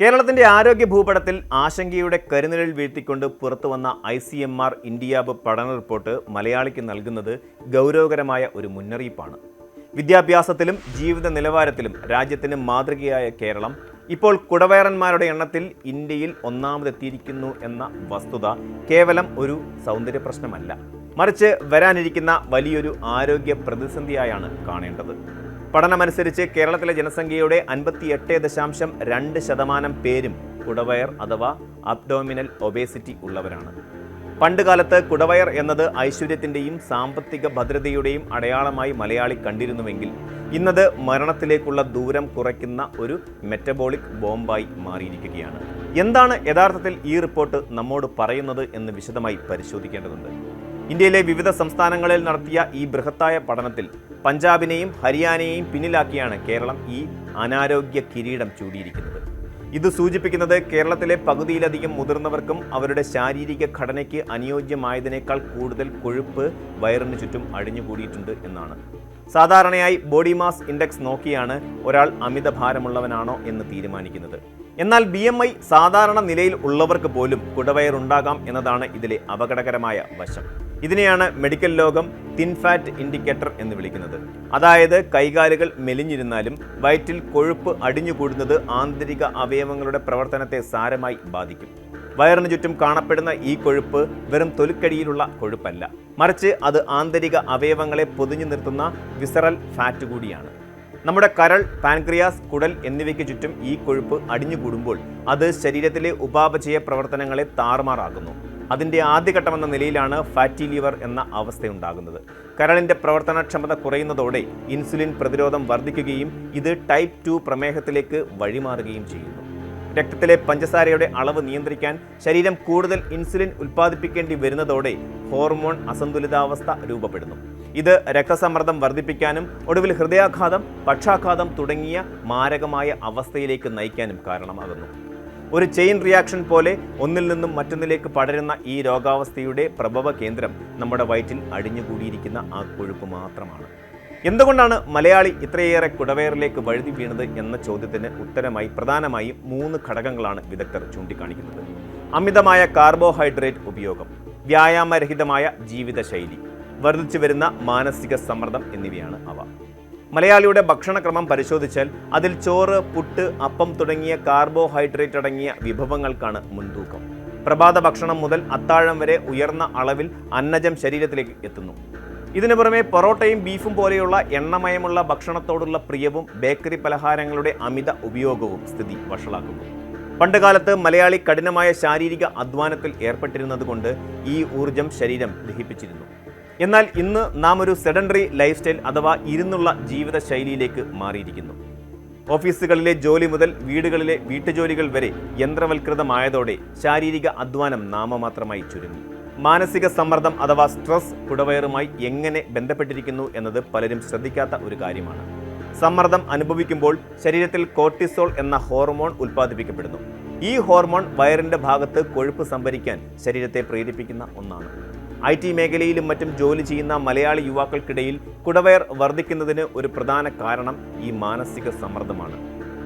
കേരളത്തിന്റെ ആരോഗ്യ ഭൂപടത്തിൽ ആശങ്കയുടെ കരുനിഴൽ വീഴ്ത്തിക്കൊണ്ട് പുറത്തുവന്ന ICMR ഇന്ത്യാബ് പഠന റിപ്പോർട്ട് മലയാളിക്ക് നൽകുന്നത് ഗൗരവകരമായ ഒരു മുന്നറിയിപ്പാണ്. വിദ്യാഭ്യാസത്തിലും ജീവിത നിലവാരത്തിലും രാജ്യത്തിന് മാതൃകയായ കേരളം ഇപ്പോൾ കുടവയറന്മാരുടെ എണ്ണത്തിൽ ഇന്ത്യയിൽ ഒന്നാമതെത്തിയിരിക്കുന്നു എന്ന വസ്തുത കേവലം ഒരു സൗന്ദര്യ പ്രശ്നമല്ല, മറിച്ച് വരാനിരിക്കുന്ന വലിയൊരു ആരോഗ്യ പ്രതിസന്ധിയായാണ് കാണേണ്ടത്. പഠനമനുസരിച്ച് കേരളത്തിലെ ജനസംഖ്യയുടെ 58.2% പേരും കുടവയർ അഥവാ അബ്ഡോമിനൽ ഒബേസിറ്റി ഉള്ളവരാണ്. പണ്ടുകാലത്ത് കുടവയർ എന്നത് ഐശ്വര്യത്തിൻ്റെയും സാമ്പത്തിക ഭദ്രതയുടെയും അടയാളമായി മലയാളി കണ്ടിരുന്നുവെങ്കിൽ ഇന്നത് മരണത്തിലേക്കുള്ള ദൂരം കുറയ്ക്കുന്ന ഒരു മെറ്റബോളിക് ബോംബായി മാറിയിരിക്കുകയാണ്. എന്താണ് യഥാർത്ഥത്തിൽ ഈ റിപ്പോർട്ട് നമ്മോട് പറയുന്നത് എന്ന് വിശദമായി പരിശോധിക്കേണ്ടതുണ്ട്. ഇന്ത്യയിലെ വിവിധ സംസ്ഥാനങ്ങളിൽ നടത്തിയ ഈ ബൃഹത്തായ പഠനത്തിൽ പഞ്ചാബിനെയും ഹരിയാനയെയും പിന്നിലാക്കിയാണ് കേരളം ഈ അനാരോഗ്യ കിരീടം ചൂടിയിരിക്കുന്നത്. ഇത് സൂചിപ്പിക്കുന്നത് കേരളത്തിലെ പകുതിയിലധികം മുതിർന്നവർക്കും അവരുടെ ശാരീരിക ഘടനയ്ക്ക് അനുയോജ്യമായതിനേക്കാൾ കൂടുതൽ കൊഴുപ്പ് വയറിന് ചുറ്റും അടിഞ്ഞുകൂടിയിട്ടുണ്ട് എന്നാണ്. സാധാരണയായി ബോഡി മാസ് ഇൻഡെക്സ് നോക്കിയാണ് ഒരാൾ അമിതഭാരമുള്ളവനാണോ എന്ന് തീരുമാനിക്കുന്നത്. എന്നാൽ BMI സാധാരണ നിലയിൽ ഉള്ളവർക്ക് പോലും കുടവയറുണ്ടാകാം എന്നതാണ് ഇതിലെ അപകടകരമായ വശം. ഇതിനെയാണ് മെഡിക്കൽ ലോകം തിൻ ഫാറ്റ് ഇൻഡിക്കേറ്റർ എന്ന് വിളിക്കുന്നത്. അതായത് കൈകാലുകൾ മെലിഞ്ഞിരുന്നാലും വയറ്റിൽ കൊഴുപ്പ് അടിഞ്ഞുകൂടുന്നത് ആന്തരിക അവയവങ്ങളുടെ പ്രവർത്തനത്തെ സാരമായി ബാധിക്കും. വയറിന് ചുറ്റും കാണപ്പെടുന്ന ഈ കൊഴുപ്പ് വെറും തൊലിക്കടിയിലുള്ള കൊഴുപ്പല്ല, മറിച്ച് അത് ആന്തരിക അവയവങ്ങളെ പൊതിഞ്ഞു നിർത്തുന്ന വിസറൽ ഫാറ്റ് കൂടിയാണ്. നമ്മുടെ കരൾ, പാൻക്രിയാസ്, കുടൽ എന്നിവയ്ക്ക് ചുറ്റും ഈ കൊഴുപ്പ് അടിഞ്ഞുകൂടുമ്പോൾ അത് ശരീരത്തിലെ ഉപാപചയ പ്രവർത്തനങ്ങളെ താറുമാറാകുന്നു. അതിൻ്റെ ആദ്യഘട്ടമെന്ന നിലയിലാണ് ഫാറ്റി ലിവർ എന്ന അവസ്ഥയുണ്ടാകുന്നത്. കരളിൻ്റെ പ്രവർത്തനക്ഷമത കുറയുന്നതോടെ ഇൻസുലിൻ പ്രതിരോധം വർദ്ധിക്കുകയും ഇത് ടൈപ്പ് 2 പ്രമേഹത്തിലേക്ക് വഴിമാറുകയും ചെയ്യുന്നു. രക്തത്തിലെ പഞ്ചസാരയുടെ അളവ് നിയന്ത്രിക്കാൻ ശരീരം കൂടുതൽ ഇൻസുലിൻ ഉൽപ്പാദിപ്പിക്കേണ്ടി വരുന്നതോടെ ഹോർമോൺ അസന്തുലിതാവസ്ഥ രൂപപ്പെടുന്നു. ഇത് രക്തസമ്മർദ്ദം വർദ്ധിപ്പിക്കാനും ഒടുവിൽ ഹൃദയാഘാതം, പക്ഷാഘാതം തുടങ്ങിയ മാരകമായ അവസ്ഥയിലേക്ക് നയിക്കാനും കാരണമാകുന്നു. ഒരു ചെയിൻ റിയാക്ഷൻ പോലെ ഒന്നിൽ നിന്നും മറ്റൊന്നിലേക്ക് പടരുന്ന ഈ രോഗാവസ്ഥയുടെ പ്രഭവ കേന്ദ്രം നമ്മുടെ വയറ്റിൽ അടിഞ്ഞുകൂടിയിരിക്കുന്ന ആ കൊഴുപ്പ് മാത്രമാണ്. എന്തുകൊണ്ടാണ് മലയാളി ഇത്രയേറെ കുടവയറിലേക്ക് വഴുതി വീണത് എന്ന ചോദ്യത്തിന് ഉത്തരമായി പ്രധാനമായും 3 ഘടകങ്ങളാണ് വിദഗ്ധർ ചൂണ്ടിക്കാണിക്കുന്നത്. അമിതമായ കാർബോഹൈഡ്രേറ്റ് ഉപയോഗം, വ്യായാമരഹിതമായ ജീവിതശൈലി, വർദ്ധിച്ചു വരുന്ന മാനസിക സമ്മർദ്ദം എന്നിവയാണ് അവ. മലയാളിയുടെ ഭക്ഷണക്രമം പരിശോധിച്ചാൽ അതിൽ ചോറ്, പുട്ട്, അപ്പം തുടങ്ങിയ കാർബോഹൈഡ്രേറ്റ് അടങ്ങിയ വിഭവങ്ങൾക്കാണ് മുൻതൂക്കം. പ്രഭാത ഭക്ഷണം മുതൽ അത്താഴം വരെ ഉയർന്ന അളവിൽ അന്നജം ശരീരത്തിലേക്ക് എത്തുന്നു. ഇതിനു പുറമെ പൊറോട്ടയും ബീഫും പോലെയുള്ള എണ്ണമയമുള്ള ഭക്ഷണത്തോടുള്ള പ്രിയവും ബേക്കറി പലഹാരങ്ങളുടെ അമിത ഉപയോഗവും സ്ഥിതി വഷളാക്കുന്നു. പണ്ടുകാലത്ത് മലയാളി കഠിനമായ ശാരീരിക അധ്വാനത്തിൽ ഏർപ്പെട്ടിരുന്നത് കൊണ്ട് ഈ ഊർജം ശരീരം ദഹിപ്പിച്ചിരുന്നു. എന്നാൽ ഇന്ന് നാം ഒരു സെഡൻഡറി ലൈഫ് സ്റ്റൈൽ അഥവാ ഇരുന്നുള്ള ജീവിത ശൈലിയിലേക്ക് മാറിയിരിക്കുന്നു. ഓഫീസുകളിലെ ജോലി മുതൽ വീടുകളിലെ വീട്ടുജോലികൾ വരെ യന്ത്രവൽകൃതമായതോടെ ശാരീരിക അധ്വാനം നാമമാത്രമായി ചുരുങ്ങി. മാനസിക സമ്മർദ്ദം അഥവാ സ്ട്രെസ് കുടവയറുമായി എങ്ങനെ ബന്ധപ്പെട്ടിരിക്കുന്നു എന്നത് പലരും ശ്രദ്ധിക്കാത്ത ഒരു കാര്യമാണ്. സമ്മർദ്ദം അനുഭവിക്കുമ്പോൾ ശരീരത്തിൽ കോർട്ടിസോൾ എന്ന ഹോർമോൺ ഉൽപ്പാദിപ്പിക്കപ്പെടുന്നു. ഈ ഹോർമോൺ വയറിന്റെ ഭാഗത്ത് കൊഴുപ്പ് സംഭരിക്കാൻ ശരീരത്തെ പ്രേരിപ്പിക്കുന്ന ഒന്നാണ്. IT മേഖലയിലും മറ്റും ജോലി ചെയ്യുന്ന മലയാളി യുവാക്കൾക്കിടയിൽ കുടവയർ വർദ്ധിക്കുന്നതിന് ഒരു പ്രധാന കാരണം ഈ മാനസിക സമ്മർദ്ദമാണ്.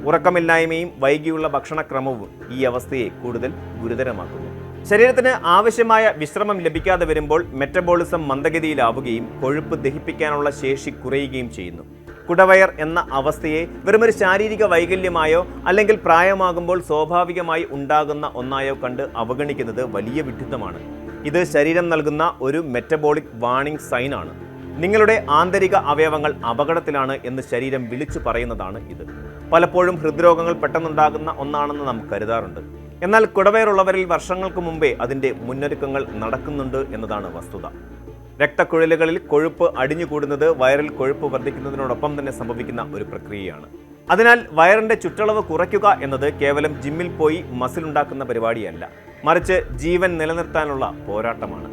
ഉറക്കമില്ലായ്മയും വൈകിയുള്ള ഭക്ഷണക്രമവും ഈ അവസ്ഥയെ കൂടുതൽ ഗുരുതരമാക്കുന്നു. ശരീരത്തിന് ആവശ്യമായ വിശ്രമം ലഭിക്കാതെ വരുമ്പോൾ മെറ്റബോളിസം മന്ദഗതിയിലാവുകയും കൊഴുപ്പ് ദഹിപ്പിക്കാനുള്ള ശേഷി കുറയുകയും ചെയ്യുന്നു. കുടവയർ എന്ന അവസ്ഥയെ വെറുമൊരു ശാരീരിക വൈകല്യമായോ അല്ലെങ്കിൽ പ്രായമാകുമ്പോൾ സ്വാഭാവികമായി ഉണ്ടാകുന്ന ഒന്നായോ കണ്ട് അവഗണിക്കുന്നത് വലിയ വിഡ്ഢിത്തമാണ്. ഇത് ശരീരം നൽകുന്ന ഒരു മെറ്റബോളിക് വാർണിംഗ് സൈനാണ്. നിങ്ങളുടെ ആന്തരിക അവയവങ്ങൾ അപകടത്തിലാണ് എന്ന് ശരീരം വിളിച്ചു പറയുന്നതാണ് ഇത്. പലപ്പോഴും ഹൃദ്രോഗങ്ങൾ പെട്ടെന്നുണ്ടാകുന്ന ഒന്നാണെന്ന് നാം കരുതാറുണ്ട്. എന്നാൽ കുടവയറുള്ളവരിൽ വർഷങ്ങൾക്ക് മുമ്പേ അതിൻ്റെ മുന്നൊരുക്കങ്ങൾ നടക്കുന്നുണ്ട് എന്നതാണ് വസ്തുത. രക്തക്കുഴലുകളിൽ കൊഴുപ്പ് അടിഞ്ഞുകൂടുന്നത് വയറിൽ കൊഴുപ്പ് വർദ്ധിക്കുന്നതിനോടൊപ്പം തന്നെ സംഭവിക്കുന്ന ഒരു പ്രക്രിയയാണ്. അതിനാൽ വയറിൻ്റെ ചുറ്റളവ് കുറയ്ക്കുക എന്നത് കേവലം ജിമ്മിൽ പോയി മസിൽ ഉണ്ടാക്കുന്ന പരിപാടിയല്ല, മറിച്ച് ജീവൻ നിലനിർത്താനുള്ള പോരാട്ടമാണ്.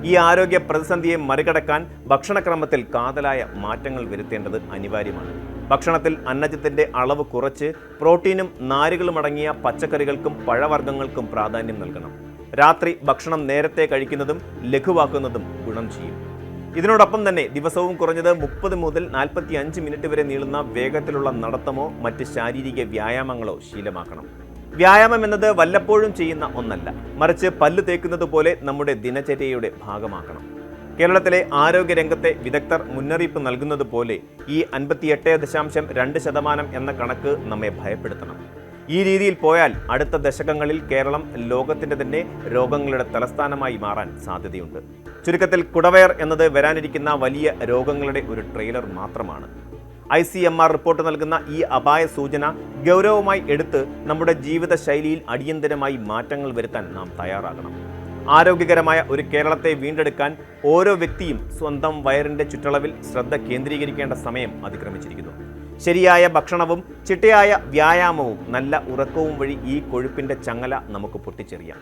ഈ ആരോഗ്യ പ്രതിസന്ധിയെ മറികടക്കാൻ ഭക്ഷണക്രമത്തിൽ കാതലായ മാറ്റങ്ങൾ വരുത്തേണ്ടത് അനിവാര്യമാണ്. ഭക്ഷണത്തിൽ അന്നജത്തിൻ്റെ അളവ് കുറച്ച് പ്രോട്ടീനും നാരുകളും അടങ്ങിയ പച്ചക്കറികൾക്കും പഴവർഗ്ഗങ്ങൾക്കും പ്രാധാന്യം നൽകണം. രാത്രി ഭക്ഷണം നേരത്തെ കഴിക്കുന്നതും ലഘുവാക്കുന്നതും ഗുണം ചെയ്യും. ഇതിനോടൊപ്പം തന്നെ ദിവസവും കുറഞ്ഞത് 30 മുതൽ 45 മിനിറ്റ് വരെ നീളുന്ന വേഗത്തിലുള്ള നടത്തമോ മറ്റ് ശാരീരിക വ്യായാമങ്ങളോ ശീലമാക്കണം. വ്യായാമം എന്നത് വല്ലപ്പോഴും ചെയ്യുന്ന ഒന്നല്ല, മറിച്ച് പല്ല് തേക്കുന്നത് പോലെ നമ്മുടെ ദിനചര്യയുടെ ഭാഗമാക്കണം. കേരളത്തിലെ ആരോഗ്യരംഗത്തെ വിദഗ്ധർ മുന്നറിയിപ്പ് നൽകുന്നത് പോലെ ഈ 58.2% എന്ന കണക്ക് നമ്മെ ഭയപ്പെടുത്തണം. ഈ രീതിയിൽ പോയാൽ അടുത്ത ദശകങ്ങളിൽ കേരളം ലോകത്തിൻ്റെ തന്നെ രോഗങ്ങളുടെ തലസ്ഥാനമായി മാറാൻ സാധ്യതയുണ്ട്. ചുരുക്കത്തിൽ കുടവയർ എന്നത് വരാനിരിക്കുന്ന വലിയ രോഗങ്ങളുടെ ഒരു ട്രെയിലർ മാത്രമാണ്. ICMR റിപ്പോർട്ട് നൽകുന്ന ഈ അപായ സൂചന ഗൗരവമായി എടുത്ത് നമ്മുടെ ജീവിതശൈലിയിൽ അടിയന്തരമായി മാറ്റങ്ങൾ വരുത്താൻ നാം തയ്യാറാകണം. ആരോഗ്യകരമായ ഒരു കേരളത്തെ വീണ്ടെടുക്കാൻ ഓരോ വ്യക്തിയും സ്വന്തം വയറിൻ്റെ ചുറ്റളവിൽ ശ്രദ്ധ കേന്ദ്രീകരിക്കേണ്ട സമയം അതിക്രമിച്ചിരിക്കുന്നു. ശരിയായ ഭക്ഷണവും ചിട്ടയായ വ്യായാമവും നല്ല ഉറക്കവും വഴി ഈ കൊഴുപ്പിൻ്റെ ചങ്ങല നമുക്ക് പൊട്ടിച്ചെറിയാം.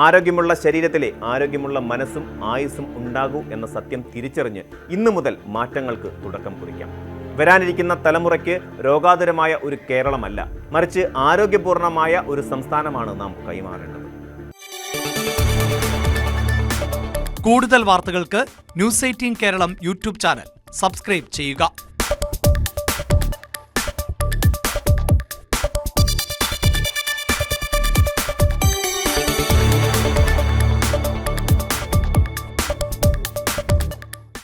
ആരോഗ്യമുള്ള ശരീരത്തിലെ ആരോഗ്യമുള്ള മനസ്സും ആയുസ്സും ഉണ്ടാകൂ എന്ന സത്യം തിരിച്ചറിഞ്ഞ് ഇന്നു മുതൽ മാറ്റങ്ങൾക്ക് തുടക്കം കുറിക്കാം. വരാനിരിക്കുന്ന തലമുറയ്ക്ക് രോഗാതുരമായ ഒരു കേരളമല്ല, മറിച്ച് ആരോഗ്യപൂർണമായ ഒരു സംസ്ഥാനമാണ് നാം കൈമാറേണ്ടത്. കൂടുതൽ വാർത്തകൾക്ക് news 18 Keralam YouTube channel subscribe ചെയ്യുക.